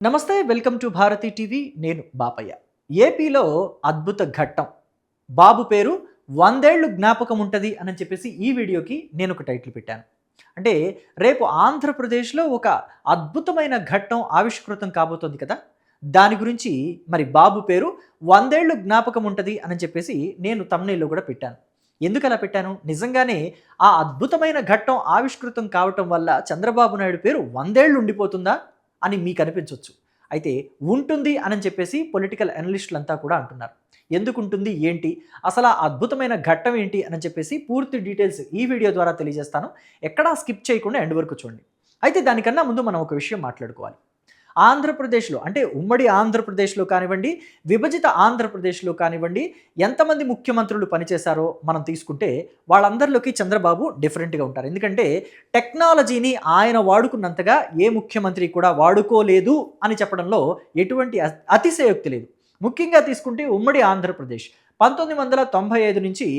నమస్తే, welcome to Bharati TV. నేను బాపయ్య. ఏపీలో అద్భుత ఘట్టం. బాబు పేరు 100 ఏళ్ళు జ్ఞాపకం ఉంటుంది అని చెప్పేసి ఈ వీడియోకి నేను ఒక టైటిల్ పెట్టాను. అంటే రేపు ఆంధ్రప్రదేశ్లో ఒక అద్భుతమైన ఘట్టం ఆవిష్కృతం కాబోతోంది కదా. దాని గురించి మరి బాబు పేరు 100 ఏళ్ళు జ్ఞాపకం ఉంటుంది అని చెప్పేసి నేను థంబ్‌నెయిల్‌లో కూడా పెట్టాను. ఎందుకు అలా పెట్టాను? నిజంగానే ఆ అద్భుతమైన ఘట్టం ఆవిష్కృతం కావటం వల్ల చంద్రబాబు నాయుడు పేరు 100 ఏళ్ళు ఉండిపోతుందా అని మీకు అనిపించవచ్చు. అయితే ఉంటుంది అని చెప్పేసి పొలిటికల్ అనలిస్టులంతా కూడా అంటున్నారు. ఎందుకు ఉంటుంది, ఏంటి, అసలు ఆ అద్భుతమైన ఘట్టం ఏంటి అని చెప్పేసి పూర్తి డీటెయిల్స్ ఈ వీడియో ద్వారా తెలియజేస్తాను. ఎక్కడా స్కిప్ చేయకుండా ఎండ్ వరకు చూడండి. అయితే దానికన్నా ముందు మనం ఒక విషయం మాట్లాడుకోవాలి. ఆంధ్రప్రదేశ్లో అంటే ఉమ్మడి ఆంధ్రప్రదేశ్లో కానివ్వండి, విభజిత ఆంధ్రప్రదేశ్లో కానివ్వండి, ఎంతమంది ముఖ్యమంత్రులు పనిచేశారో మనం తీసుకుంటే వాళ్ళందరిలోకి చంద్రబాబు డిఫరెంట్గా ఉంటారు. ఎందుకంటే టెక్నాలజీని ఆయన వాడుకున్నంతగా ఏ ముఖ్యమంత్రి కూడా వాడుకోలేదు అని చెప్పడంలో ఎటువంటి అతిశయోక్తి లేదు. ముఖ్యంగా తీసుకుంటే ఉమ్మడి ఆంధ్రప్రదేశ్ 1995 నుంచి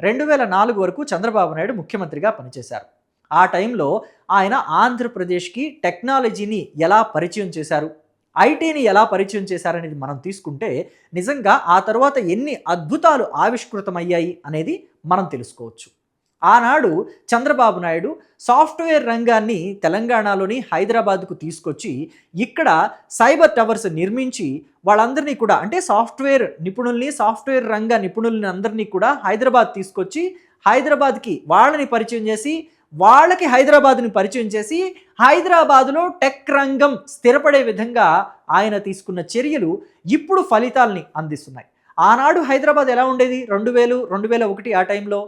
2004 వరకు చంద్రబాబు నాయుడు ముఖ్యమంత్రిగా పనిచేశారు. ఆ టైంలో ఆయన ఆంధ్రప్రదేశ్కి టెక్నాలజీని ఎలా పరిచయం చేశారు, ఐటీని ఎలా పరిచయం చేశారనేది మనం తీసుకుంటే నిజంగా ఆ తర్వాత ఎన్ని అద్భుతాలు ఆవిష్కృతమయ్యాయి అనేది మనం తెలుసుకోవచ్చు. ఆనాడు చంద్రబాబు నాయుడు సాఫ్ట్వేర్ రంగాన్ని తెలంగాణలోని హైదరాబాద్కు తీసుకొచ్చి ఇక్కడ సైబర్ టవర్స్ నిర్మించి వాళ్ళందరినీ కూడా అంటే సాఫ్ట్వేర్ రంగ నిపుణుల్ని అందరినీ కూడా హైదరాబాద్ తీసుకొచ్చి హైదరాబాద్కి వాళ్ళని పరిచయం చేసి వాళ్ళకి హైదరాబాద్ని పరిచయం చేసి హైదరాబాదులో టెక్ రంగం స్థిరపడే విధంగా ఆయన తీసుకున్న చర్యలు ఇప్పుడు ఫలితాలని అందిస్తున్నాయి. ఆనాడు హైదరాబాద్ ఎలా ఉండేది? 2000, 2001 ఆ టైంలో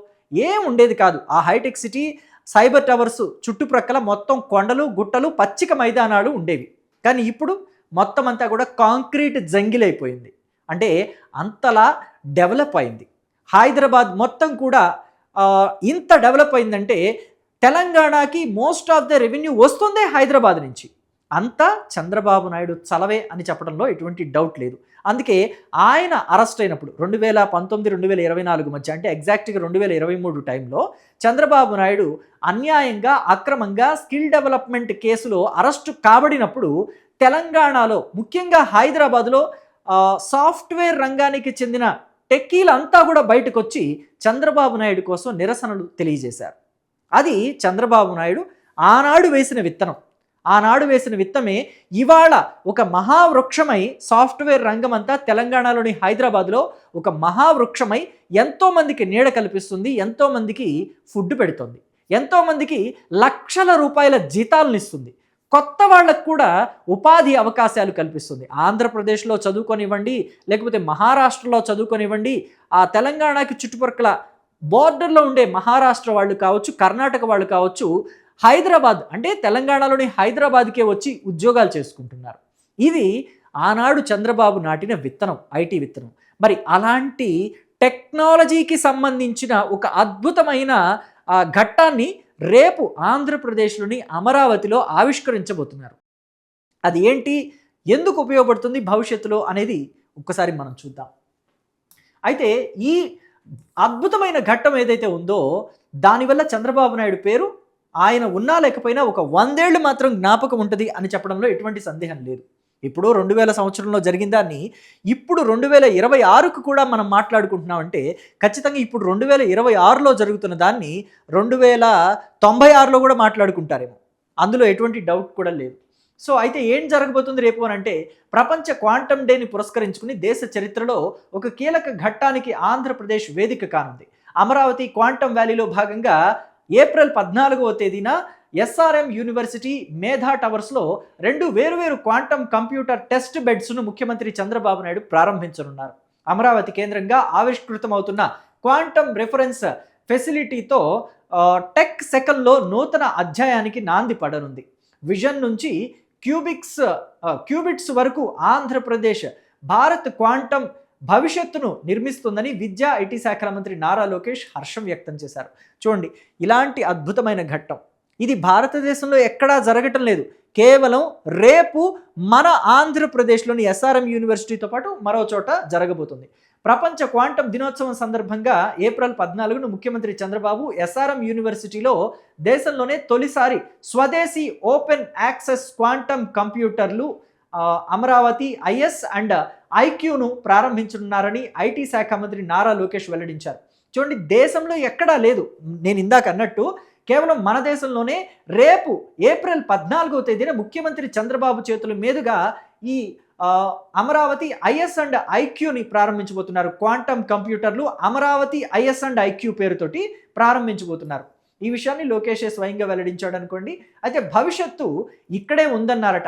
ఏం ఉండేది కాదు. ఆ హైటెక్ సిటీ, సైబర్ టవర్స్ చుట్టుప్రక్కల మొత్తం కొండలు, గుట్టలు, పచ్చిక మైదానాలు ఉండేవి. కానీ ఇప్పుడు మొత్తం అంతా కూడా కాంక్రీట్ జంగిలైపోయింది. అంటే అంతలా డెవలప్ అయింది హైదరాబాద్ మొత్తం కూడా. ఇంత డెవలప్ అయిందంటే తెలంగాణకి మోస్ట్ ఆఫ్ ద రెవెన్యూ వస్తుందే హైదరాబాద్ నుంచి. అంతా చంద్రబాబు నాయుడు చలవే అని చెప్పడంలో ఎటువంటి డౌట్ లేదు. అందుకే ఆయన అరెస్ట్ అయినప్పుడు 2019, 2024 మధ్య అంటే ఎగ్జాక్ట్గా 2023 టైంలో చంద్రబాబు నాయుడు అన్యాయంగా, అక్రమంగా స్కిల్ డెవలప్మెంట్ కేసులో అరెస్టు కాబడినప్పుడు తెలంగాణలో ముఖ్యంగా హైదరాబాద్లో సాఫ్ట్వేర్ రంగానికి చెందిన టెక్కీలంతా కూడా బయటకు వచ్చి చంద్రబాబు నాయుడు కోసం నిరసనలు తెలియజేశారు. అది చంద్రబాబు నాయుడు ఆనాడు వేసిన విత్తనం. ఆనాడు వేసిన విత్తమే ఇవాళ ఒక మహావృక్షమై సాఫ్ట్వేర్ రంగం అంతా తెలంగాణలోని హైదరాబాద్లో ఒక మహావృక్షమై ఎంతోమందికి నీడ కల్పిస్తుంది, ఎంతోమందికి ఫుడ్ పెడుతుంది, ఎంతోమందికి లక్షల రూపాయల జీతాలను ఇస్తుంది, కొత్త వాళ్ళకు కూడా ఉపాధి అవకాశాలు కల్పిస్తుంది. ఆంధ్రప్రదేశ్లో చదువుకొనివ్వండి, లేకపోతే మహారాష్ట్రలో చదువుకొనివ్వండి, ఆ తెలంగాణకి చుట్టుపక్కల బోర్డర్లో ఉండే మహారాష్ట్ర వాళ్ళు కావచ్చు, కర్ణాటక వాళ్ళు కావచ్చు, హైదరాబాద్ అంటే తెలంగాణలోని హైదరాబాద్కే వచ్చి ఉద్యోగాలు చేసుకుంటున్నారు. ఇది ఆనాడు చంద్రబాబు నాటిన విత్తనం, ఐటీ విత్తనం. మరి అలాంటి టెక్నాలజీకి సంబంధించిన ఒక అద్భుతమైన ఘట్టాన్ని రేపు ఆంధ్రప్రదేశ్లోని అమరావతిలో ఆవిష్కరించబోతున్నారు. అది ఏంటి, ఎందుకు ఉపయోగపడుతుంది భవిష్యత్తులో అనేది ఒక్కసారి మనం చూద్దాం. అయితే ఈ అద్భుతమైన ఘట్టం ఏదైతే ఉందో దానివల్ల చంద్రబాబు నాయుడు పేరు ఆయన ఉన్నా లేకపోయినా ఒక 100 ఏళ్ళు మాత్రం జ్ఞాపకం ఉంటుంది అని చెప్పడంలో ఎటువంటి సందేహం లేదు. ఇప్పుడు 2000 సంవత్సరంలో జరిగిన దాన్ని ఇప్పుడు 2026కు కూడా మనం మాట్లాడుకుంటున్నామంటే ఖచ్చితంగా ఇప్పుడు 2026లో జరుగుతున్న దాన్ని 2096లో కూడా మాట్లాడుకుంటారేమో. అందులో ఎటువంటి డౌట్ కూడా లేదు. సో అయితే ఏం జరగబోతుంది రేపు అని అంటే ప్రపంచ క్వాంటమ్ డేని పురస్కరించుకుని దేశ చరిత్రలో ఒక కీలక ఘట్టానికి ఆంధ్రప్రదేశ్ వేదిక కానుంది. అమరావతి క్వాంటమ్ వ్యాలీలో భాగంగా ఏప్రిల్ 14వ తేదీన ఎస్ఆర్ఎం యూనివర్సిటీ మేధా టవర్స్లో 2 వేరువేరు క్వాంటమ్ కంప్యూటర్ టెస్ట్ బెడ్స్ను ముఖ్యమంత్రి చంద్రబాబు నాయుడు ప్రారంభించనున్నారు. అమరావతి కేంద్రంగా ఆవిష్కృతమవుతున్న క్వాంటమ్ రిఫరెన్స్ ఫెసిలిటీతో టెక్ సెకల్లో నూతన అధ్యాయానికి నాంది పడనుంది. విజన్ నుంచి క్యూబిట్స్ వరకు ఆంధ్రప్రదేశ్ భారత్ క్వాంటమ్ భవిష్యత్తును నిర్మిస్తుందని విద్యా ఐటీ శాఖల మంత్రి నారా లోకేష్ హర్షం వ్యక్తం చేశారు. చూడండి, ఇలాంటి అద్భుతమైన ఘట్టం ఇది భారతదేశంలో ఎక్కడా జరగటం లేదు. కేవలం రేపు మన ఆంధ్రప్రదేశ్లోని ఎస్ఆర్ఎం యూనివర్సిటీతో పాటు మరో చోట జరగబోతుంది. ప్రపంచ క్వాంటమ్ దినోత్సవం సందర్భంగా ఏప్రిల్ 14ను ముఖ్యమంత్రి చంద్రబాబు ఎస్ఆర్ఎం యూనివర్సిటీలో దేశంలోనే తొలిసారి స్వదేశీ ఓపెన్ యాక్సెస్ క్వాంటమ్ కంప్యూటర్లు అమరావతి ఐఎస్ అండ్ ఐక్యూను ప్రారంభించనున్నారని ఐటీ శాఖ మంత్రి నారా లోకేష్ వెల్లడించారు. చూడండి, దేశంలో ఎక్కడా లేదు. నేను ఇందాక అన్నట్టు కేవలం మన దేశంలోనే రేపు ఏప్రిల్ 14వ తేదీన ముఖ్యమంత్రి చంద్రబాబు చేతుల మీదుగా ఈ అమరావతి ఐఎస్ అండ్ ఐక్యూని ప్రారంభించబోతున్నారు. క్వాంటమ్ కంప్యూటర్లు అమరావతి ఐఎస్ అండ్ ఐక్యూ పేరుతోటి ప్రారంభించబోతున్నారు. ఈ విషయాన్ని లోకేషే స్వయంగా వెల్లడించాడు అనుకోండి. అయితే భవిష్యత్తు ఇక్కడే ఉందన్నారట.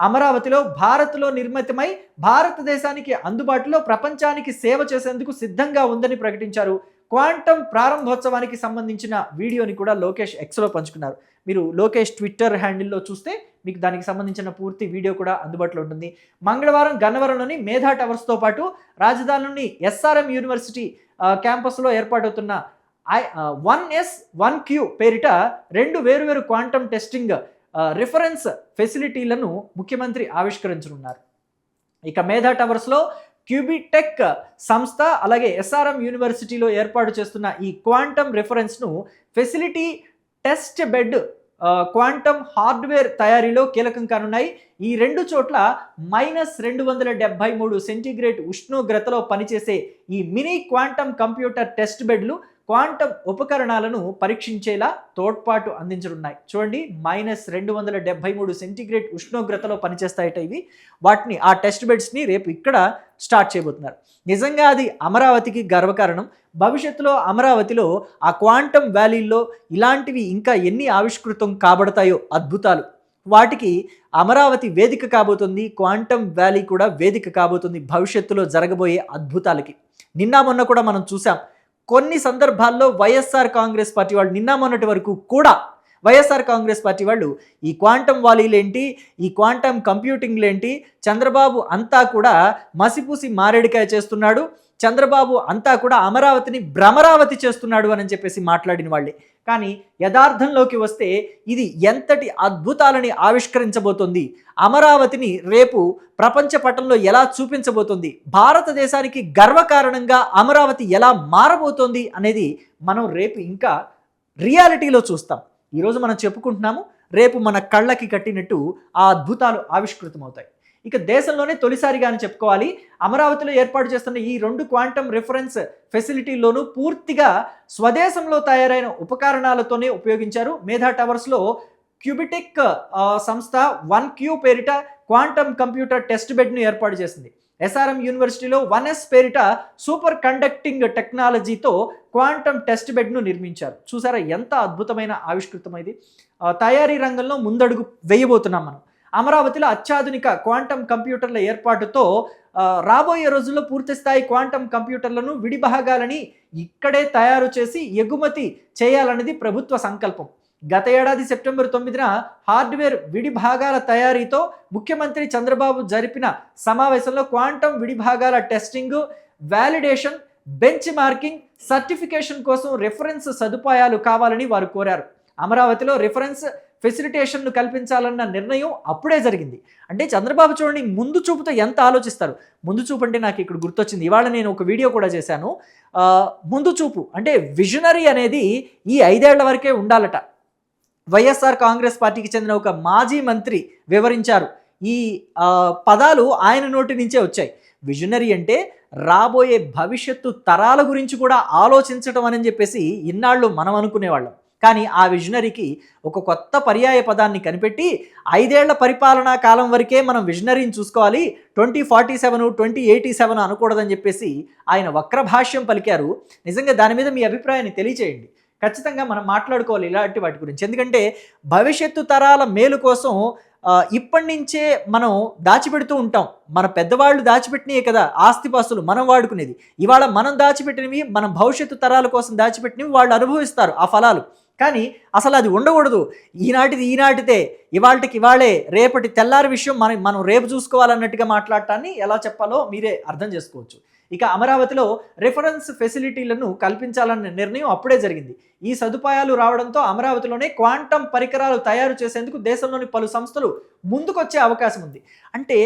అమరావతిలో భారత్లో నిర్మితమై భారతదేశానికి అందుబాటులో ప్రపంచానికి సేవ చేసేందుకు సిద్ధంగా ఉందని ప్రకటించారు. క్వాంటమ్ ప్రారంభోత్సవానికి సంబంధించిన వీడియోని కూడా లోకేష్ ఎక్స్లో పంచుకున్నారు. మీరు లోకేష్ ట్విట్టర్ హ్యాండిల్లో చూస్తే మీకు దానికి సంబంధించిన పూర్తి వీడియో కూడా అందుబాటులో ఉంటుంది. మంగళవారం గన్నవరంలోని మేధా టవర్స్తో పాటు రాజధానిలోని ఎస్ఆర్ఎం యూనివర్సిటీ క్యాంపస్లో ఏర్పాటవుతున్న 1S 1Q పేరిట 2 వేరువేరు క్వాంటమ్ టెస్టింగ్ రిఫరెన్స్ ఫెసిలిటీలను ముఖ్యమంత్రి ఆవిష్కరించనున్నారు. ఇక మేధా టవర్స్లో క్యూబిటెక్ సంస్థ అలాగే ఎస్ఆర్ఎం యూనివర్సిటీలో ఏర్పాటు చేస్తున్న ఈ క్వాంటమ్ రిఫరెన్స్ను facility test bed quantum hardware తయారీలో కీలకం కానున్నాయి. ఈ 2 చోట్ల -273 ఉష్ణోగ్రతలో పనిచేసే ఈ మినీ క్వాంటమ్ కంప్యూటర్ టెస్ట్ బెడ్లు క్వాంటమ్ ఉపకరణాలను పరీక్షించేలా తోడ్పాటు అందించనున్నాయి. చూడండి, -273 ఉష్ణోగ్రతలో పనిచేస్తాయట ఇవి. వాటిని ఆ టెస్ట్ బెడ్స్ని రేపు ఇక్కడ స్టార్ట్ చేయబోతున్నారు. నిజంగా అది అమరావతికి గర్వకారణం. భవిష్యత్తులో అమరావతిలో ఆ క్వాంటమ్ వ్యాలీల్లో ఇలాంటివి ఇంకా ఎన్ని ఆవిష్కృతం కాబడతాయో అద్భుతాలు, వాటికి అమరావతి వేదిక కాబోతుంది. క్వాంటమ్ వ్యాలీ కూడా వేదిక కాబోతుంది భవిష్యత్తులో జరగబోయే అద్భుతాలకి. నిన్న మొన్న కూడా మనం చూసాం, కొన్ని సందర్భాల్లో వైఎస్ఆర్ కాంగ్రెస్ పార్టీ వాళ్ళు నిన్న మొన్నటి వరకు కూడా వైఎస్ఆర్ కాంగ్రెస్ పార్టీ వాళ్ళు ఈ క్వాంటమ్ వాలీలేంటి, ఈ క్వాంటమ్ కంప్యూటింగ్లేంటి, చంద్రబాబు అంతా కూడా మసిపూసి మారేడికాయ చేస్తున్నాడు, చంద్రబాబు అంతా కూడా అమరావతిని భ్రమరావతి చేస్తున్నాడు అని చెప్పేసి మాట్లాడిన వాళ్ళే. కానీ యథార్థంలోకి వస్తే ఇది ఎంతటి అద్భుతాలని ఆవిష్కరించబోతోంది, అమరావతిని రేపు ప్రపంచ పటంలో ఎలా చూపించబోతోంది, భారతదేశానికి గర్వకారణంగా అమరావతి ఎలా మారబోతోంది అనేది మనం రేపు ఇంకా రియాలిటీలో చూస్తాం. ఈరోజు మనం చెప్పుకుంటున్నాము, రేపు మన కళ్ళకి కట్టినట్టు ఆ అద్భుతాలు ఆవిష్కృతమవుతాయి. ఇక దేశంలోనే తొలిసారిగా అని చెప్పుకోవాలి, అమరావతిలో ఏర్పాటు చేస్తున్న ఈ 2 క్వాంటమ్ రిఫరెన్స్ ఫెసిలిటీల్లోనూ పూర్తిగా స్వదేశంలో తయారైన ఉపకరణాలతోనే ఉపయోగించారు. మేధా టవర్స్లో క్యూబిటెక్ సంస్థ 1Q పేరిట క్వాంటమ్ కంప్యూటర్ టెస్ట్ బెడ్ను ఏర్పాటు చేసింది. ఎస్ఆర్ఎం యూనివర్సిటీలో 1S పేరిట సూపర్ కండక్టింగ్ టెక్నాలజీతో క్వాంటమ్ టెస్ట్ బెడ్ను నిర్మించారు. చూసారా ఎంత అద్భుతమైన ఆవిష్కృతం ఇది. తయారీ రంగంలో ముందడుగు వేయబోతున్నాం మనం. అమరావతిలో అత్యాధునిక క్వాంటమ్ కంప్యూటర్ల ఏర్పాటుతో రాబోయే రోజుల్లో పూర్తిస్థాయి క్వాంటమ్ కంప్యూటర్లను విడిభాగాలని ఇక్కడే తయారు చేసి ఎగుమతి చేయాలన్నది ప్రభుత్వ సంకల్పం. గత ఏడాది సెప్టెంబర్ 9న హార్డ్వేర్ విడిభాగాల తయారీతో ముఖ్యమంత్రి చంద్రబాబు జరిపిన సమావేశంలో క్వాంటమ్ విడిభాగాల testing, validation, benchmarking, certification కోసం రిఫరెన్స్ సదుపాయాలు కావాలని వారు కోరారు. అమరావతిలో రిఫరెన్స్ ఫెసిలిటేషన్ను కల్పించాలన్న నిర్ణయం అప్పుడే జరిగింది. అంటే చంద్రబాబు చూడండి ముందు చూపుతో ఎంత ఆలోచిస్తారు. ముందు చూపు అంటే నాకు ఇక్కడ గుర్తొచ్చింది, ఇవాళ నేను ఒక వీడియో కూడా చేశాను. ముందు చూపు అంటే విజనరీ అనేది ఈ 5 ఏళ్ల వరకే ఉండాలట. వైఎస్ఆర్ కాంగ్రెస్ పార్టీకి చెందిన ఒక మాజీ మంత్రి వివరించారు. ఈ పదాలు ఆయన నోటి నుంచే వచ్చాయి. విజనరీ అంటే రాబోయే భవిష్యత్తు తరాల గురించి కూడా ఆలోచించడం అని చెప్పేసి ఇన్నాళ్ళు మనం అనుకునేవాళ్ళం. కానీ ఆ విజనరీకి ఒక కొత్త పర్యాయ పదాన్ని కనిపెట్టి 5 ఏళ్ల పరిపాలనా కాలం వరకే మనం విజనరీని చూసుకోవాలి, 2047 2087 అనకూడదని చెప్పేసి ఆయన వక్రభాష్యం పలికారు. నిజంగా దాని మీద మీ అభిప్రాయాన్ని తెలియచేయండి. ఖచ్చితంగా మనం మాట్లాడుకోవాలి ఇలాంటి వాటి గురించి. ఎందుకంటే భవిష్యత్తు తరాల మేలు కోసం ఇప్పటి నుంచే మనం దాచిపెడుతూ ఉంటాం. మన పెద్దవాళ్ళు దాచిపెట్టినవి కదా ఆస్తిపాస్తులు మనం వాడుకునేది. ఇవాళ మనం దాచిపెట్టినవి మన భవిష్యత్తు తరాల కోసం దాచిపెట్టినవి వాళ్ళు అనుభవిస్తారు ఆ ఫలాలు. కానీ అసలు అది ఉండకూడదు. ఈనాటిది ఈనాటితే, ఇవాళకి ఇవాళే, రేపటి తెల్లారి విషయం మనం రేపు చూసుకోవాలన్నట్టుగా మాట్లాడటాన్ని ఎలా చెప్పాలో మీరే అర్థం చేసుకోవచ్చు. ఇక అమరావతిలో రిఫరెన్స్ ఫెసిలిటీలను కల్పించాలన్న నిర్ణయం అప్పుడే జరిగింది. ఈ సదుపాయాలు రావడంతో అమరావతిలోనే క్వాంటమ్ పరికరాలు తయారు చేసేందుకు దేశంలోని పలు సంస్థలు ముందుకొచ్చే అవకాశం ఉంది. అంటే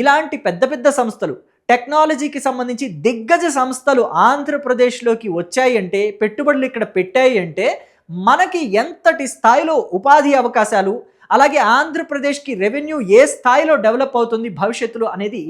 ఇలాంటి పెద్ద పెద్ద సంస్థలు, టెక్నాలజీకి సంబంధించి దిగ్గజ సంస్థలు ఆంధ్రప్రదేశ్లోకి వచ్చాయి అంటే, పెట్టుబడులు ఇక్కడ పెట్టాయి అంటే మనకి ఎంతటి స్థాయిలో ఉపాధి అవకాశాలు, అలాగే ఆంధ్రప్రదేశ్కి రెవెన్యూ ఏ స్థాయిలో డెవలప్ అవుతుంది భవిష్యత్తులో అనేది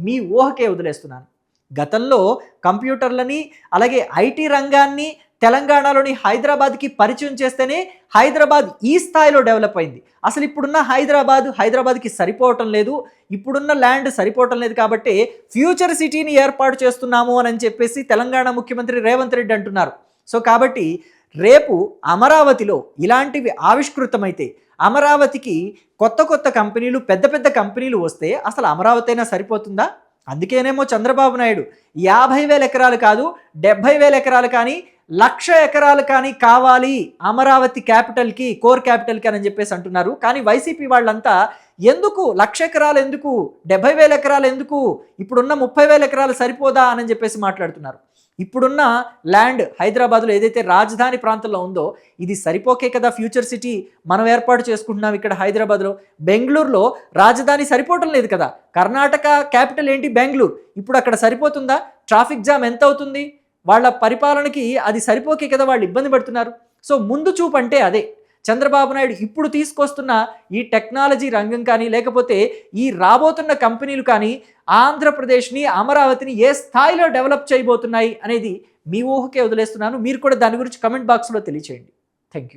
మీ ఊహకే వదిలేస్తున్నాను. గతంలో కంప్యూటర్లని అలాగే ఐటీ రంగాన్ని తెలంగాణలోని హైదరాబాద్కి పరిచయం చేస్తేనే హైదరాబాద్ ఈ స్థాయిలో డెవలప్ అయింది. అసలు ఇప్పుడున్న హైదరాబాద్కి సరిపోవటం లేదు, ఇప్పుడున్న ల్యాండ్ సరిపోవటం లేదు, కాబట్టి ఫ్యూచర్ సిటీని ఏర్పాటు చేస్తున్నాము అని చెప్పేసి తెలంగాణ ముఖ్యమంత్రి రేవంత్ రెడ్డి అంటున్నారు. సో కాబట్టి రేపు అమరావతిలో ఇలాంటివి ఆవిష్కృతమైతే, అమరావతికి కొత్త కొత్త కంపెనీలు, పెద్ద పెద్ద కంపెనీలు వస్తే అసలు అమరావతి అయినా సరిపోతుందా? అందుకేనేమో చంద్రబాబు నాయుడు 50,000 ఎకరాలు కాదు, 70,000 ఎకరాలు కానీ, 1,00,000 ఎకరాలు కానీ కావాలి అమరావతి క్యాపిటల్కి, కోర్ క్యాపిటల్కి అని చెప్పేసి అంటున్నారు. కానీ వైసీపీ వాళ్ళంతా ఎందుకు 1,00,000 ఎకరాలు ఎందుకు, 70,000 ఎకరాలు ఎందుకు, ఇప్పుడున్న 30,000 ఎకరాలు సరిపోదా అని చెప్పేసి మాట్లాడుతున్నారు. ఇప్పుడున్న ల్యాండ్ హైదరాబాద్లో ఏదైతే రాజధాని ప్రాంతంలో ఉందో ఇది సరిపోకే కదా ఫ్యూచర్ సిటీ మనం ఏర్పాటు చేసుకుంటున్నాం ఇక్కడ హైదరాబాద్లో. బెంగళూరులో రాజధాని సరిపోవటం లేదు కదా, కర్ణాటక క్యాపిటల్ ఏంటి బెంగళూరు, ఇప్పుడు అక్కడ సరిపోతుందా? ట్రాఫిక్ జామ్ ఎంత అవుతుంది? వాళ్ళ పరిపాలనకి అది సరిపోకే కదా వాళ్ళు ఇబ్బంది పడుతున్నారు. సో ముందు చూపు అంటే అదే. చంద్రబాబు నాయుడు ఇప్పుడు తీసుకొస్తున్న ఈ టెక్నాలజీ రంగం కానీ, లేకపోతే ఈ రాబోతున్న కంపెనీలు కానీ ఆంధ్రప్రదేశ్ని, అమరావతిని ఏ స్థాయిలో డెవలప్ చేయబోతున్నాయి అనేది మీ ఊహకే వదిలేస్తున్నాను. మీరు కూడా దాని గురించి కమెంట్ బాక్స్లో తెలియచేయండి. Thank you.